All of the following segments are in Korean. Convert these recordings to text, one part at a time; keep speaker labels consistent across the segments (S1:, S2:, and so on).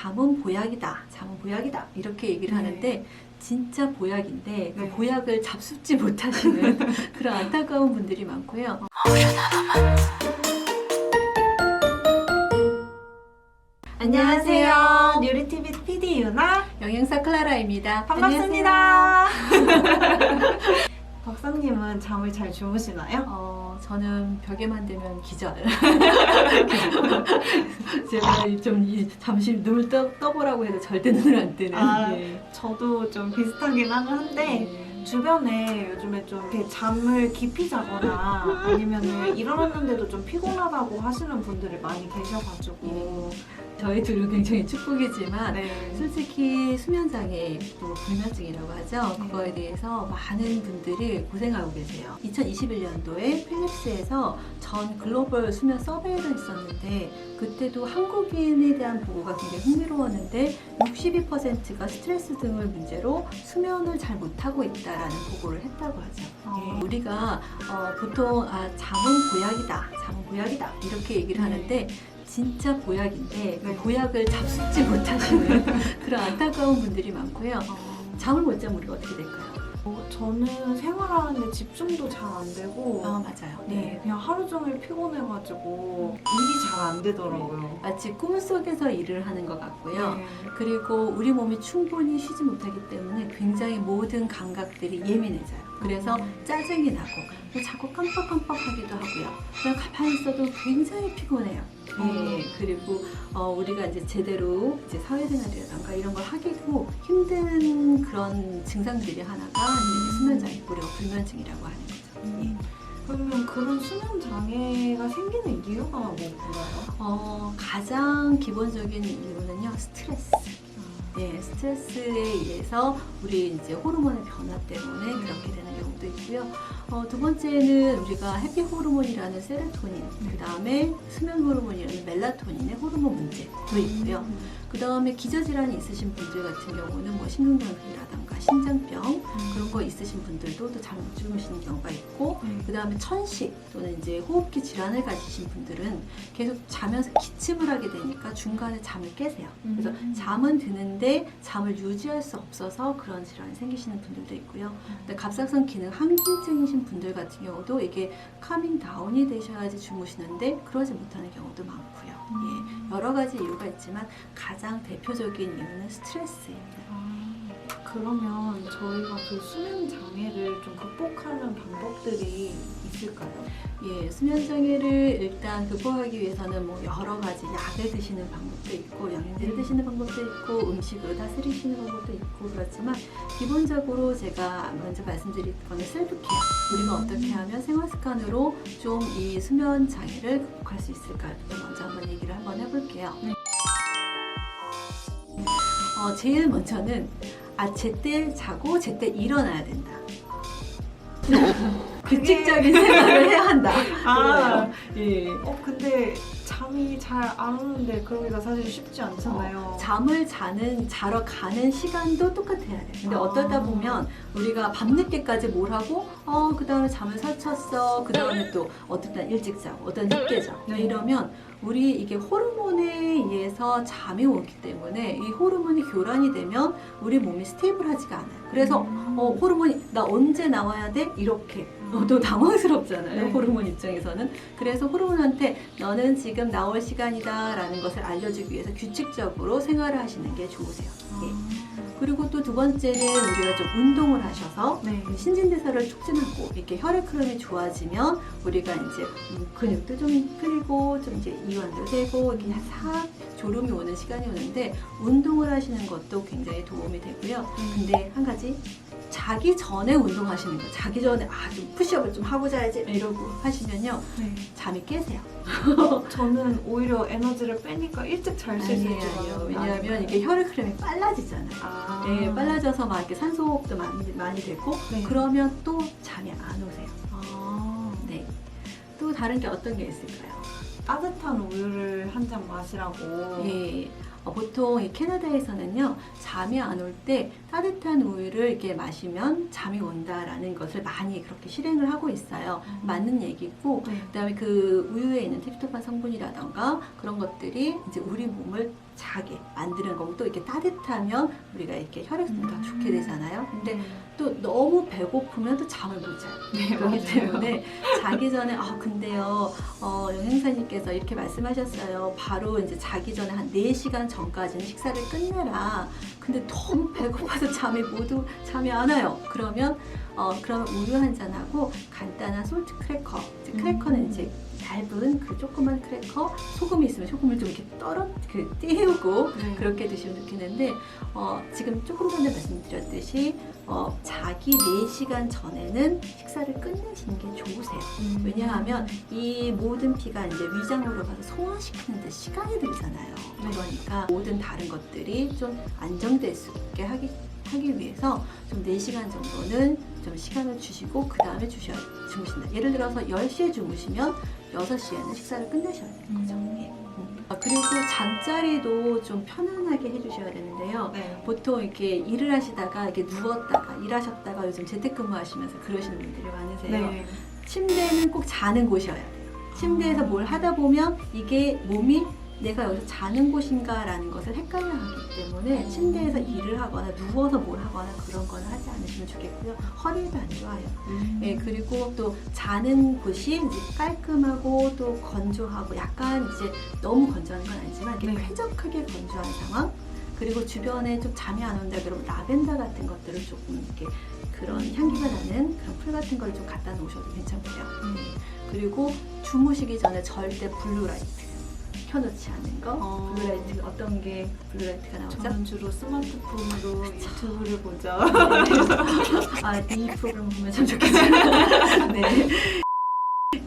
S1: 잠은 보약이다, 잠은 보약이다 이렇게 얘기를 하는데 진짜 보약인데 그 보약을 잡숫지 못하시는 그런 안타까운 분들이 많고요.
S2: 안녕하세요. 뉴리TV PD 유나
S1: 영양사 클라라입니다.
S2: 반갑습니다. 박사님은 잠을 잘 주무시나요?
S1: 저는 벽에만 대면 기절. 제가 좀 잠시 눈을 떠보라고 해도 절대 눈을 안 뜨는.
S2: 저도 좀 비슷하긴 한데 주변에 요즘에 좀 이렇게 잠을 깊이 자거나 아니면은 일어났는데도 좀 피곤하다고 하시는 분들이 많이 계셔가지고
S1: 저희 둘은 굉장히 축복이지만 솔직히 수면장애 또 불면증이라고 하죠. 그거에 대해서 많은 분들이 고생하고 계세요. 2021년도에 필립스에서 전 글로벌 수면 서베이를 했었는데 그때도 한국인에 대한 보고가 굉장히 흥미로웠는데 62%가 스트레스 등을 문제로 수면을 잘 못하고 있다라는 보고를 했다고 하죠. 우리가 보통 잠은 보약이다, 잠은 보약이다 이렇게 얘기를 하는데 진짜 보약인데 그 보약을 잡숫지 못하시는 그런 안타까운 분들이 많고요. 잠을 못 자면 우리가 어떻게 될까요?
S2: 저는 생활하는데 집중도 잘 안 되고
S1: 맞아요.
S2: 그냥 하루 종일 피곤해가지고 일이 잘 안 되더라고요.
S1: 마치 꿈속에서 일을 하는 것 같고요. 그리고 우리 몸이 충분히 쉬지 못하기 때문에 굉장히 모든 감각들이 예민해져요. 그래서 짜증이 나고 자꾸 깜빡깜빡하기도 하고요. 그냥 가만히 있어도 굉장히 피곤해요. 그리고 우리가 이제 제대로 이제 사회생활이라던가 이런 걸 하기도 힘든 그런 증상들이 하나가 수면장애고 우리가 불면증이라고 하는 거죠.
S2: 그러면 그런 수면 장애가 생기는 이유가 뭔가요?
S1: 가장 기본적인 이유는요, 스트레스. 스트레스에 의해서 우리 이제 호르몬의 변화 때문에 그렇게 되는 경우도 있고요. 두 번째는 우리가 해피 호르몬이라는 세로토닌, 그 다음에 수면 호르몬이라는 멜라토닌의 호르몬 문제도 있고요. 그 다음에 기저질환이 있으신 분들 같은 경우는 뭐 심근경색이라던가 심장병 그런 거 있으신 분들도 또 잠 못 주무시는 경우가 있고, 그 다음에 천식 또는 이제 호흡기 질환을 가지신 분들은 계속 자면서 기침을 하게 되니까 중간에 잠을 깨세요. 그래서 잠은 드는데 잠을 유지할 수 없어서 그런 질환이 생기시는 분들도 있고요. 근데 갑상선 기능 항진증이신 분들 같은 경우도 이게 카밍 다운이 되셔야지 주무시는데 그러지 못하는 경우도 많고요. 여러 가지 이유가 있지만 가장 대표적인 이유는 스트레스입니다.
S2: 그러면 저희가 그 수면 장애를 좀 극복하는 방법들이 있을까요?
S1: 수면 장애를 일단 극복하기 위해서는 뭐 여러 가지 약을 드시는 방법도 있고 영양제를 드시는 방법도 있고 음식으로 다스리시는 방법도 있고 그렇지만 기본적으로 제가 먼저 말씀드릴 거는 셀프케어. 우리가 어떻게 하면 생활 습관으로 좀 이 수면 장애를 극복할 수 있을까부터 먼저 한번 얘기를 한번 해볼게요. 제일 먼저는 제때 자고 제때 일어나야 된다. 규칙적인 생활을 해야 한다.
S2: 근데 잠이 잘 안 오는데 그러기가 사실 쉽지 않잖아요.
S1: 잠을 자러 가는 시간도 똑같아야 돼. 근데 어떨다 보면 우리가 밤늦게까지 뭘 하고 그 다음에 잠을 설쳤어. 그 다음에 또 어떤 날 일찍 자고 어떤 날 늦게 자고 이러면 우리 이게 호르몬에 의해서 잠이 오기 때문에 이 호르몬이 교란이 되면 우리 몸이 스테이블하지가 않아요. 그래서 호르몬이 나 언제 나와야 돼? 이렇게 또 당황스럽잖아요. 호르몬 입장에서는. 그래서 호르몬한테 너는 지금 나올 시간이다 라는 것을 알려주기 위해서 규칙적으로 생활을 하시는 게 좋으세요. 그리고 또 두 번째는 우리가 좀 운동을 하셔서 신진대사를 촉진하고 이렇게 혈액 흐름이 좋아지면 우리가 이제 근육도 좀 풀리고 좀 이제 이완도 되고 이렇게 싹 졸음이 오는 시간이 오는데 운동을 하시는 것도 굉장히 도움이 되고요. 근데 한 가지 자기 전에 운동하시는 거예요. 자기 전에 좀 푸시업을 좀 하고 자야지 이러고 하시면요 잠이 깨세요.
S2: 저는 오히려 에너지를 빼니까 일찍 잘 수 있는 줄 알아요.
S1: 왜냐하면 이게 혈액 흐름이 빨라지잖아요. 빨라져서 막 이렇게 산소 호흡도 많이 되고 그러면 또 잠이 안 오세요. 또 다른 게 어떤 게 있을까요?
S2: 따뜻한 우유를 한 잔 마시라고.
S1: 보통 이 캐나다에서는요 잠이 안 올 때 따뜻한 우유를 이렇게 마시면 잠이 온다라는 것을 많이 그렇게 실행을 하고 있어요. 맞는 얘기고 그다음에 그 우유에 있는 트립토판 성분이라던가 그런 것들이 이제 우리 몸을 자게 만드는 거고 또 이렇게 따뜻하면 우리가 이렇게 혈액순환이 더 좋게 되잖아요. 근데 또 너무 배고프면 또 잠을 못 자요.
S2: 네,
S1: 그렇기
S2: 맞아요.
S1: 때문에 자기 전에 근데요 영양사님께서 이렇게 말씀하셨어요. 바로 이제 자기 전에 한 4시간 전까지는 식사를 끝내라. 근데 너무 배고파서 잠이 안 와요. 그러면 우유 한 잔하고 간단한 솔트 크래커. 크래커는 이제 얇은 그 조그만 크래커, 소금이 있으면 소금을 좀 이렇게 띄우고
S2: 네.
S1: 그렇게 드시면 좋겠는데 지금 조금 전에 말씀드렸듯이 자기 4시간 전에는 식사를 끝내시는 게 좋으세요. 왜냐하면 이 모든 피가 이제 위장으로 가서 소화시키는 데 시간이 들잖아요. 그러니까 모든 다른 것들이 좀 안정될 수 있게 하기 위해서 좀 4시간 정도는 좀 시간을 주시고 그 다음에 주무신다. 예를 들어서 10시에 주무시면 6시에는 식사를 끝내셔야 되는 거죠. 예. 그리고 잠자리도 좀 편안하게 해주셔야 되는데요.
S2: 네.
S1: 보통 이렇게 일을 하시다가 이렇게 누웠다가 일하셨다가 요즘 재택근무하시면서 그러시는 분들이 많으세요.
S2: 네.
S1: 침대는 꼭 자는 곳이어야 돼요. 침대에서 뭘 하다 보면 이게 몸이 내가 여기서 자는 곳인가라는 것을 헷갈려 하기 때문에 침대에서 일을 하거나 누워서 뭘 하거나 그런 거는 하지 않으시면 좋겠고요. 허리도 안 좋아요. 예, 그리고 또 자는 곳이 이제 깔끔하고 또 건조하고 약간 이제 너무 건조한 건 아니지만 이렇게
S2: 네.
S1: 쾌적하게 건조한 상황. 그리고 주변에 좀 잠이 안 온다 그러면 라벤더 같은 것들을 조금 이렇게 그런 향기가 나는 그런 풀 같은 걸 좀 갖다 놓으셔도 괜찮고요. 그리고 주무시기 전에 절대 블루라이트 켜놓지 않는 거. 블루라이트 어떤 게 블루라이트가 나오죠?
S2: 저는 주로 스마트폰으로 유튜브를 보죠.
S1: 이 프로그램 보면 참 좋겠죠. 네.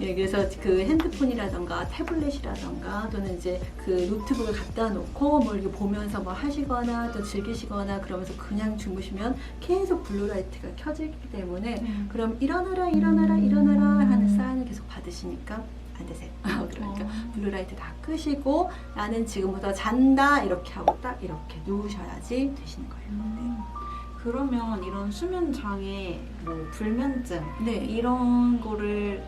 S1: 예, 그래서 그 핸드폰이라던가 태블릿이라던가 또는 이제 그 노트북을 갖다 놓고 뭘 이렇게 보면서 뭐 하시거나 또 즐기시거나 그러면서 그냥 주무시면 계속 블루라이트가 켜지기 때문에 그럼 일어나라 하는 사인을 계속 받으시니까 안 되세요. 그러니까 블루라이트 다 끄시고 나는 지금부터 잔다 이렇게 하고 딱 이렇게 누우셔야지 되시는 거예요. 네.
S2: 그러면 이런 수면 장애, 뭐 불면증
S1: 네.
S2: 이런 거를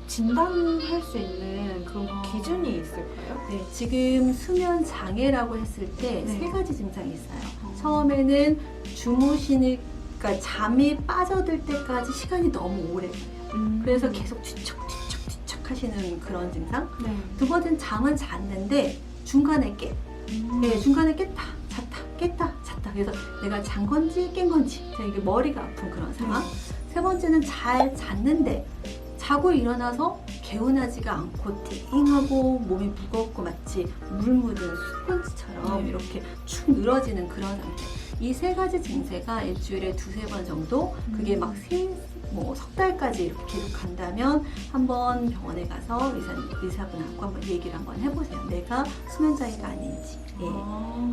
S2: 진단할 수 있는 그런 기준이 있을까요?
S1: 네, 지금 수면 장애라고 했을 때
S2: 네.
S1: 3가지 증상이 있어요. 처음에는 그러니까 잠이 빠져들 때까지 시간이 너무 오래 걸려요. 그래서 계속 뒤척 하시는 그런 증상.
S2: 네.
S1: 두 번째는 잠은 잤는데 중간에 네, 중간에 깼다 잤다. 그래서 내가 잔 건지 깬 건지 이게 머리가 아픈 그런 상황. 세 번째는 잘 잤는데 자고 일어나서 개운하지가 않고 띵하고 몸이 무겁고 마치 물 묻은 스펀지처럼 이렇게 축 늘어지는 그런 상태. 이 3가지 증세가 일주일에 2-3번 정도 그게 막 석 달까지 이렇게 계속 간다면 한번 병원에 가서 의사분하고 한번 얘기를 한번 해보세요. 내가 수면장애가 아닌지. 예.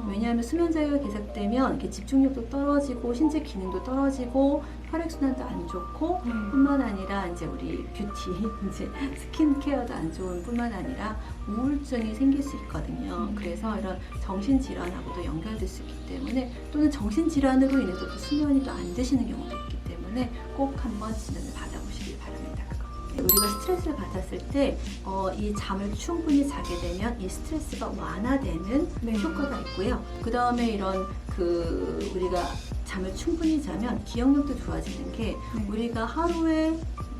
S1: 왜냐하면 수면장애가 계속되면 이렇게 집중력도 떨어지고 신체 기능도 떨어지고 혈액순환도 안 좋고 뿐만 아니라 이제 우리 뷰티 이제 스킨케어도 안 좋은 뿐만 아니라 우울증이 생길 수 있거든요. 그래서 이런 정신질환하고도 연결될 수 있기 때문에 또는 정신질환으로 인해서 또 수면이 또 안 되시는 경우도 있기 때문에 꼭 한번 진단을 받아보시길 바랍니다. 우리가 스트레스를 받았을 때 이 잠을 충분히 자게 되면 이 스트레스가 완화되는 효과가 있고요. 그 다음에 이런 우리가 잠을 충분히 자면 기억력도 좋아지는 게 우리가 하루에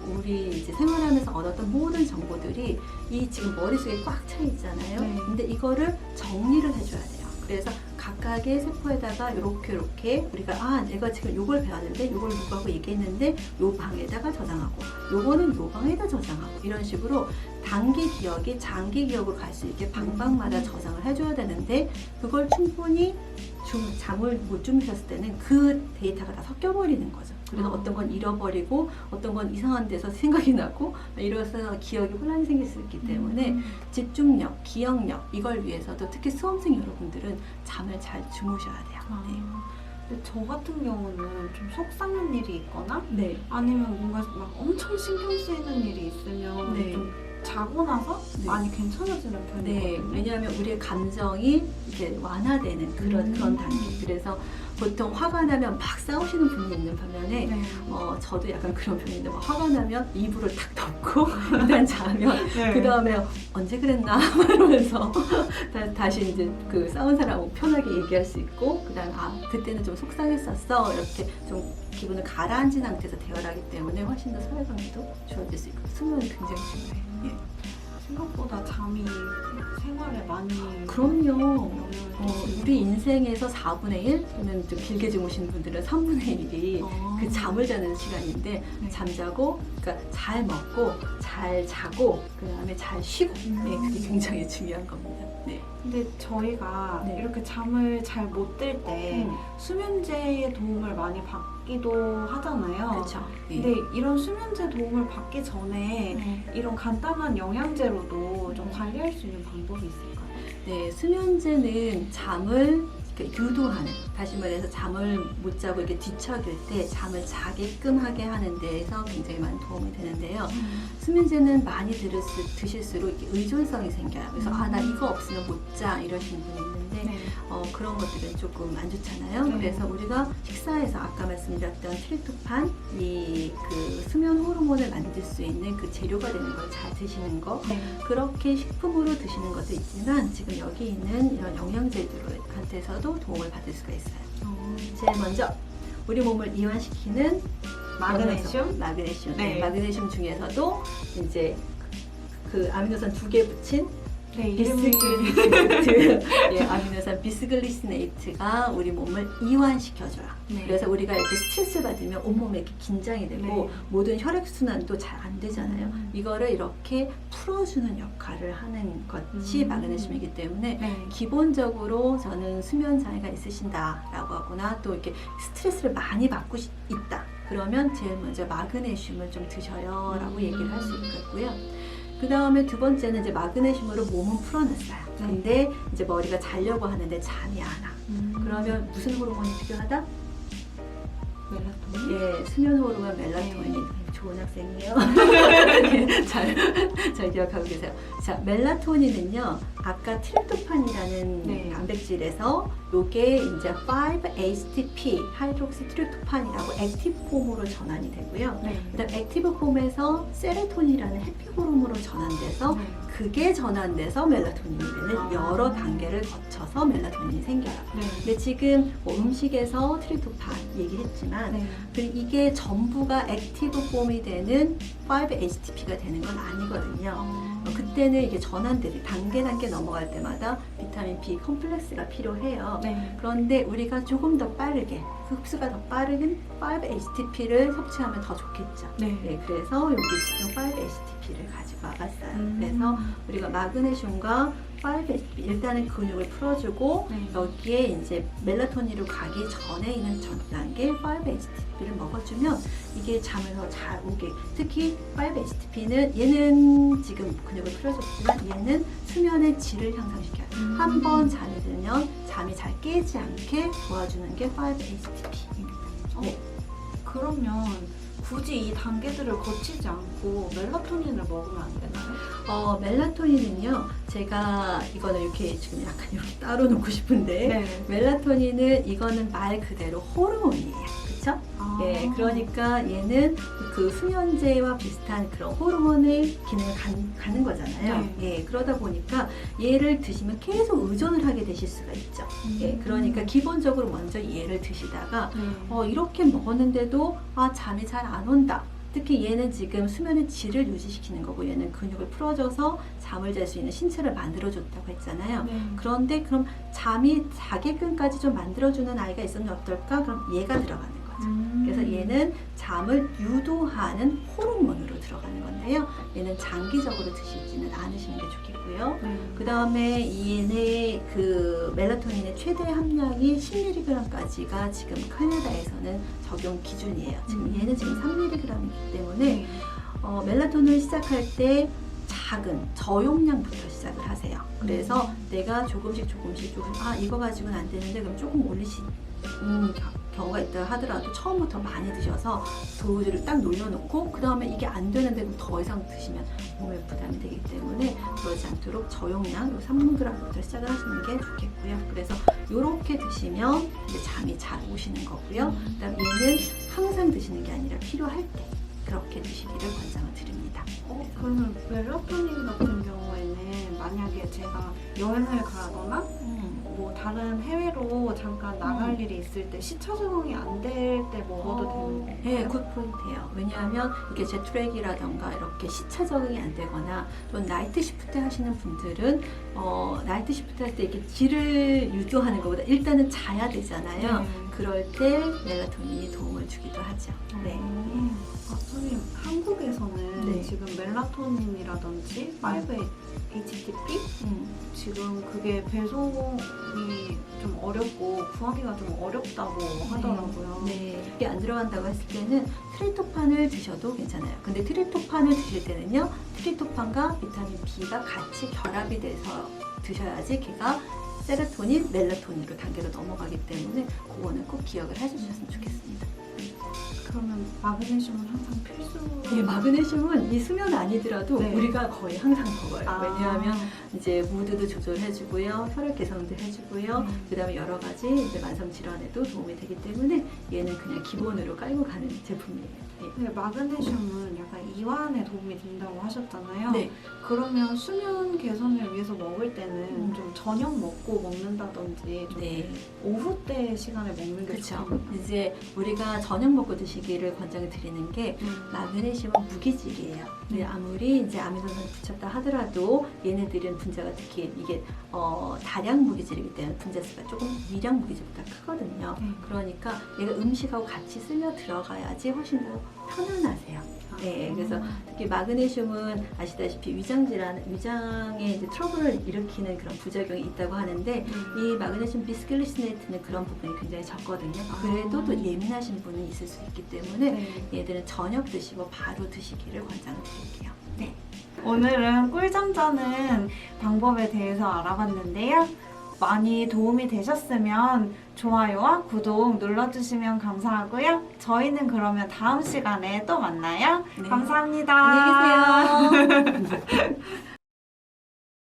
S1: 우리 이제 생활하면서 얻었던 모든 정보들이 이 지금 머릿속에 꽉 차 있잖아요. 근데 이거를 정리를 해줘야 돼요. 그래서 각각의 세포에다가 이렇게 우리가 내가 지금 요걸 배웠는데 요걸 누구하고 얘기했는데 요 방에다가 저장하고 요거는 요 방에다 저장하고 이런 식으로 단기 기억이 장기 기억으로 갈 수 있게 방방마다 저장을 해줘야 되는데 그걸 충분히 잠을 못 주무셨을 때는 그 데이터가 다 섞여버리는 거죠. 그래서 어떤 건 잃어버리고 어떤 건 이상한 데서 생각이 나고 이래서 기억이 혼란이 생길 수 있기 때문에 집중력, 기억력 이걸 위해서도 특히 수험생 여러분들은 잠을 잘 주무셔야 돼요. 네.
S2: 근데 저 같은 경우는 좀 속상한 일이 있거나
S1: 네.
S2: 아니면 뭔가 막 엄청 신경 쓰이는 일이 있으면 좀 자고 나서 많이 괜찮아지는 편이거든요.
S1: 네, 왜냐하면 우리의 감정이 이렇게 완화되는 그런 단계. 그래서 보통 화가 나면 막 싸우시는 분이 있는 반면에
S2: 네.
S1: 저도 약간 그런 편인데 막 화가 나면 이불을 탁 덮고 일단 자면
S2: 네.
S1: 그 다음에 언제 그랬나 이러면서 다시 이제 그 싸운 사람하고 편하게 얘기할 수 있고 그 다음에 그때는 좀 속상했었어 이렇게 좀 기분을 가라앉힌 상태에서 대화를 하기 때문에 훨씬 더 사회관계도 좋아질 수 있고 수면이 굉장히 중요해요. 예.
S2: 생각보다 잠이 생활에 많이
S1: 그럼요.
S2: 영향을
S1: 우리 인생에서 4분의 1? 또는 좀 길게 주무시는 분들은 3분의 1이 그 잠을 자는 시간인데
S2: 네.
S1: 잠자고 그러니까 잘 먹고 잘 자고 그 다음에 잘 쉬고 네, 그게 굉장히 중요한 겁니다. 네.
S2: 근데 저희가
S1: 네.
S2: 이렇게 잠을 잘 못 들 때
S1: 음.
S2: 수면제의 도움을 많이 받기도 하잖아요.
S1: 그렇죠. 예.
S2: 근데 이런 수면제 도움을 받기 전에 이런 간단한 영양제로도 좀 관리할 수 있는 방법이 있을까요?
S1: 네, 수면제는 잠을 유도하는, 다시 말해서 잠을 못 자고 이렇게 뒤척일 때 잠을 자게끔 하게 하는 데에서 굉장히 많은 도움이 되는데요. 수면제는 많이 드실수록 이렇게 의존성이 생겨요. 그래서 나 이거 없으면 못 자 이러시는 분이 있는데
S2: 네.
S1: 그런 것들은 조금 안 좋잖아요.
S2: 네.
S1: 그래서 우리가 식사에서 아까 말씀드렸던 트립토판, 그 수면 호르몬을 만들 수 있는 그 재료가 되는 걸 잘 드시는 거,
S2: 네.
S1: 그렇게 식품으로 드시는 것도 있지만 지금 여기 있는 이런 영양제들한테서도 도움을 받을 수가 있어요. 제일 먼저 우리 몸을 이완시키는
S2: 마그네슘?
S1: 마그네슘.
S2: 네.
S1: 네, 마그네슘 중에서도 이제 그 아미노산 2개 붙인
S2: 네,
S1: 비스글리시네이트, 예, 아미노산 비스글리시네이트가 우리 몸을 이완시켜줘요.
S2: 네.
S1: 그래서 우리가 이렇게 스트레스 받으면 온몸에 이렇게 긴장이 되고
S2: 네.
S1: 모든 혈액순환도 잘 안 되잖아요. 이거를 이렇게 풀어주는 역할을 하는 것이 마그네슘이기 때문에
S2: 네.
S1: 기본적으로 저는 수면 장애가 있으신다라고 하거나 또 이렇게 스트레스를 많이 받고 있다. 그러면 제일 먼저 마그네슘을 좀 드셔요 라고 얘기를 할 수 있겠고요. 그 다음에 두 번째는 이제 마그네슘으로 몸은 풀어놨어요. 근데 이제 머리가 자려고 하는데 잠이 안 와. 그러면 무슨 호르몬이 필요하다?
S2: 멜라토닌?
S1: 예, 수면 호르몬 멜라토닌. 좋은 학생이에요. 네, 잘 기억하고 계세요. 자, 멜라토닌은요, 아까 트립토판이라는
S2: 네.
S1: 단백질에서 요게 이제 5-HTP, 하이드록시 트립토판이라고 액티브 폼으로 전환이 되고요.
S2: 네.
S1: 그다음 액티브 폼에서 세로토닌이라는 해피 호르몬으로 전환돼서
S2: 네.
S1: 그게 전환돼서 멜라토닌이 되는
S2: 아.
S1: 여러 단계를 거쳐서 멜라토닌이 생겨요.
S2: 네.
S1: 근데 지금 뭐 음식에서 트립토판 얘기했지만
S2: 네.
S1: 이게 전부가 액티브 폼이 되는 5-HTP가 되는 건 아니거든요. 그때는 이게 전환들이 단계 넘어갈 때마다 비타민 B 컴플렉스가 필요해요.
S2: 네.
S1: 그런데 우리가 조금 더 빠르게 그 흡수가 더 빠른 5-HTP를 섭취하면 더 좋겠죠.
S2: 네.
S1: 그래서 여기 지금 5-HTP를 가지고 와봤어요. 그래서 우리가 마그네슘과 5-HTP 일단은 근육을 풀어주고
S2: 네.
S1: 여기에 이제 멜라토닌으로 가기 전에 있는 전 단계 5-HTP를 먹어주면 이게 잠을 더 잘 오게. 특히 5-HTP는 얘는 지금 근육을 풀어줬지만 얘는 수면의 질을 향상시켜요. 한 번 잠이 들면 잠이 잘 깨지 않게 도와주는 게 5-HTP입니다. 네.
S2: 그러면 굳이 이 단계들을 거치지 않고 멜라토닌을 먹으면 안 되나요?
S1: 멜라토닌은요, 제가 이거는 이렇게 지금 약간 이렇게 따로 놓고 싶은데,
S2: 네.
S1: 멜라토닌은 이거는 말 그대로 호르몬이에요. 그쵸? 예, 그러니까 얘는 그 수면제와 비슷한 그런 호르몬의 기능을 갖는 거잖아요.
S2: 네.
S1: 예, 그러다 보니까 얘를 드시면 계속 의존을 하게 되실 수가 있죠. 예, 그러니까 기본적으로 먼저 얘를 드시다가 이렇게 먹었는데도 잠이 잘 안 온다. 특히 얘는 지금 수면의 질을 유지시키는 거고 얘는 근육을 풀어줘서 잠을 잘 수 있는 신체를 만들어줬다고 했잖아요.
S2: 네.
S1: 그런데 그럼 잠이 자게끔까지 좀 만들어주는 아이가 있으면 어떨까? 그럼 얘가 들어가는 거죠. 그래서 얘는 잠을 유도하는 호르몬으로 들어가는 건데요. 얘는 장기적으로 드시지는 않으시는 게 좋겠고요. 그 다음에 얘네 그 멜라토닌의 최대 함량이 10mg까지가 지금 캐나다에서는 적용 기준이에요. 지금 얘는 지금 3mg이기 때문에 멜라토닌을 시작할 때 작은 저용량부터 시작을 하세요. 그래서 내가 조금씩 이거 가지고는 안 되는데 그럼 조금 올리시는 경우가 있다 하더라도 처음부터 많이 드셔서 도우즈를 딱 놀려놓고 그 다음에 이게 안 되는데 그럼 더 이상 드시면 몸에 부담이 되기 때문에 그러지 않도록 저용량 3g부터 시작을 하시는 게 좋겠고요. 그래서 이렇게 드시면 이제 잠이 잘 오시는 거고요. 그다음 얘는 항상 드시는 게 아니라 필요할 때 그렇게 드시기를 권장을 드립니다.
S2: 그러면 멜라토닌 같은 경우에는 만약에 제가 여행을 가거나 뭐 다른 해외로 잠깐 나갈 일이 있을 때 시차 적응이 안 될 때 먹어도 되는 건가요?
S1: 네, 굿 포인트예요. 왜냐하면 이게 제트랙이라던가 이렇게 시차 적응이 안 되거나 또 나이트 시프트 하시는 분들은 나이트 시프트 할 때 이렇게 질을 유도하는 것보다 일단은 자야 되잖아요. 그럴 때 멜라토닌이 도움을 주기도 하죠. 네.
S2: 선생님, 한국에서는
S1: 네.
S2: 지금 멜라토닌이라든지 5-HTP 지금 그게 배송이 좀 어렵고 구하기가 좀 어렵다고 하더라고요.
S1: 네. 이게 안 들어간다고 했을 때는 트립토판을 드셔도 괜찮아요. 근데 트립토판을 드실 때는요, 트립토판과 비타민 B가 같이 결합이 돼서 드셔야지 걔가 세로토닌, 멜라토닌으로 단계로 넘어가기 때문에 그거는 꼭 기억을 해주셨으면 좋겠습니다.
S2: 그러면 마그네슘은 항상 필수?
S1: 네, 마그네슘은 이 수면 아니더라도
S2: 네.
S1: 우리가 거의 항상 먹어요. 왜냐하면
S2: 아.
S1: 이제 무드도 조절해주고요, 혈액 개선도 해주고요, 그 다음에 여러 가지 이제 만성 질환에도 도움이 되기 때문에 얘는 그냥 기본으로 깔고 가는 제품이에요.
S2: 네, 마그네슘은 약간 이완에 도움이 된다고 하셨잖아요.
S1: 네.
S2: 그러면 수면 개선을 위해서 먹을 때는 좀 저녁 먹고 먹는다든지 좀
S1: 네.
S2: 오후 때 시간에 먹는 게
S1: 그렇죠.
S2: 좋겠네요.
S1: 이제 우리가 저녁 먹고 드시기를 권장을 드리는 게 마그네슘은 무기질이에요. 근데 아무리 이제 아미노산을 붙였다 하더라도 얘네들은 분자가 특히 이게 다량 무기질이기 때문에 분자 수가 조금 미량 무기질보다 크거든요. 그러니까 얘가 음식하고 같이 스며 들어가야지 훨씬 더 편안하세요. 네, 그래서 특히 마그네슘은 아시다시피 위장 질환, 위장에 이제 트러블을 일으키는 그런 부작용이 있다고 하는데 이 마그네슘 비스글리시네이트는 그런 부분이 굉장히 적거든요. 그래도 또 예민하신 분은 있을 수 있기 때문에 얘들은 저녁 드시고 바로 드시기를 권장을 드릴게요. 네.
S2: 오늘은 꿀잠 자는 방법에 대해서 알아봤는데요. 많이 도움이 되셨으면 좋아요와 구독 눌러주시면 감사하고요. 저희는 그러면 다음 시간에 또 만나요.
S1: 네.
S2: 감사합니다.
S1: 안녕히 계세요.